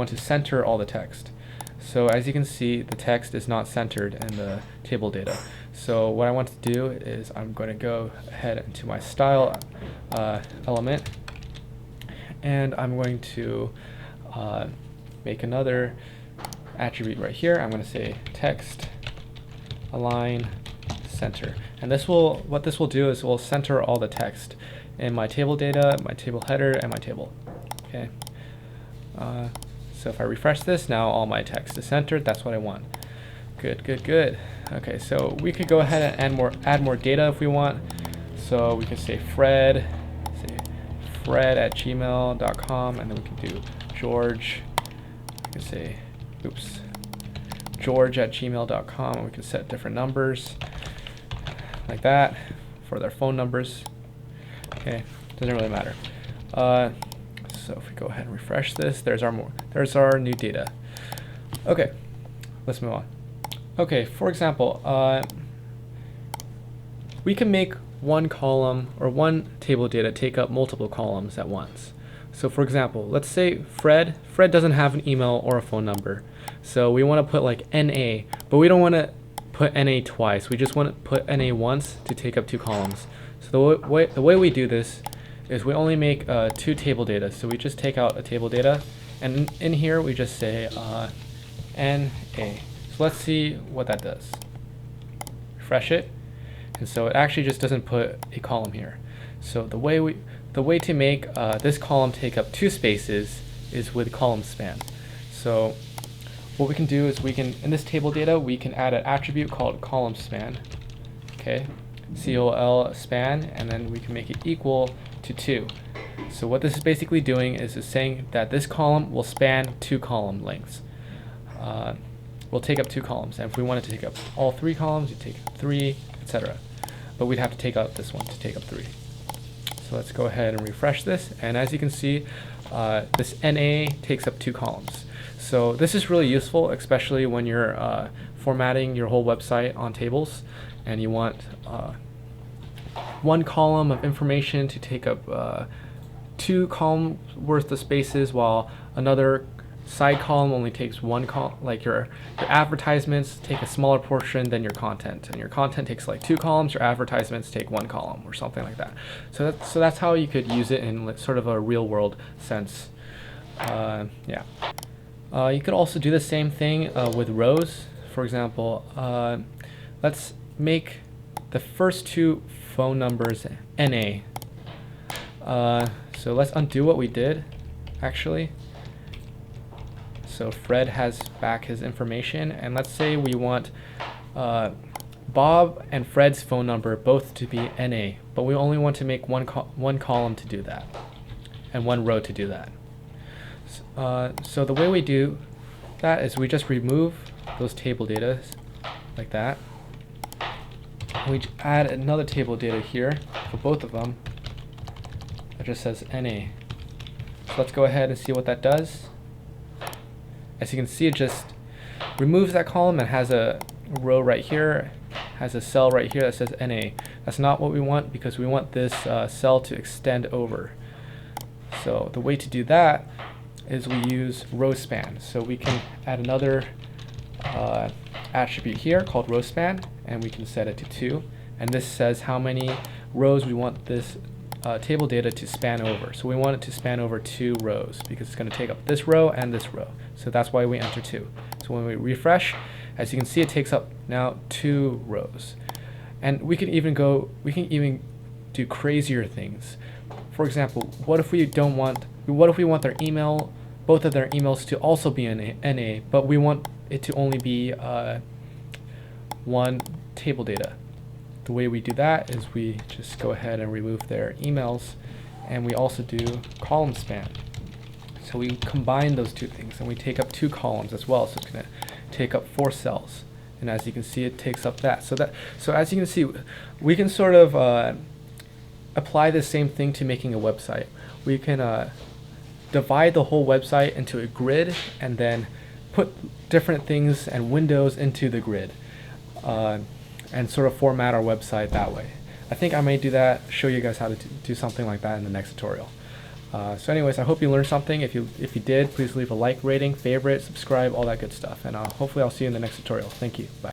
want to center all the text. So as you can see, the text is not centered in the table data. So what I want to do is I'm going to go ahead into my style element, and I'm going to make another attribute right here. I'm going to say text align center, and what this will do is will center all the text in my table data, my table header, and my table. Okay. So if I refresh this, now all my text is centered. That's what I want. Good, good, good. Okay, so we could go ahead and add more data if we want. So we could say Fred at gmail.com, and then we can do George. We can say, George at gmail.com, and we can set different numbers like that for their phone numbers. Okay, doesn't really matter. So if we go ahead and refresh this, there's our new data. Okay, let's move on. Okay, for example, we can make one column or one table data take up multiple columns at once. So for example, let's say Fred doesn't have an email or a phone number. So we want to put like NA, but we don't want to put NA twice. We just want to put NA once to take up two columns. So the way we do this is we only make two table data. So we just take out a table data, and in here we just say NA. So let's see what that does. Refresh it, and so it actually just doesn't put a column here. So the way to make this column take up two spaces is with column span. So what we can do is in this table data, we can add an attribute called column span. Okay, COL span, and then we can make it equal to 2. So what this is basically doing is saying that this column will span 2 column lengths. We'll take up 2 columns, and if we wanted to take up all 3 columns, you take up 3, etc. But we'd have to take out this one to take up 3. So let's go ahead and refresh this, and as you can see, this NA takes up 2 columns. So this is really useful, especially when you're formatting your whole website on tables, and you want one column of information to take up 2 columns worth of spaces, while another side column only takes 1 column. Like your advertisements take a smaller portion than your content, and your content takes like 2 columns. Your advertisements take 1 column, or something like that. So that's how you could use it in sort of a real world sense. Yeah. You could also do the same thing with rows. For example, let's make the first 2 phone numbers NA. So let's undo what we did, actually. So Fred has back his information, and let's say we want Bob and Fred's phone number both to be NA, but we only want to make one column to do that, and 1 row to do that. So the way we do that is we just remove those table data like that. We add another table data here for both of them that just says NA. So let's go ahead and see what that does. As you can see, it just removes that column and has a row right here, has a cell right here that says NA. That's not what we want, because we want this cell to extend over. So the way to do that is we use row span. So we can add another attribute here called row span, and we can set it to 2. And this says how many rows we want this table data to span over. So we want it to span over 2 rows, because it's going to take up this row and this row. So that's why we enter 2. So when we refresh, as you can see, it takes up now 2 rows. And we can even do crazier things. For example, what if we want their email, both of their emails to also be NA, but we want it to only be 1 table data. The way we do that is we just go ahead and remove their emails, and we also do column span. So we combine those 2 things, and we take up 2 columns as well. So it's going to take up 4 cells, and as you can see, it takes up that. So as you can see, we can sort of apply the same thing to making a website. We can divide the whole website into a grid, and then put different things and windows into the grid, and sort of format our website that way. I think I may do that, show you guys how to do something like that in the next tutorial. So anyways, I hope you learned something. If you did, please leave a like, rating, favorite, subscribe, all that good stuff. And hopefully I'll see you in the next tutorial. Thank you. Bye.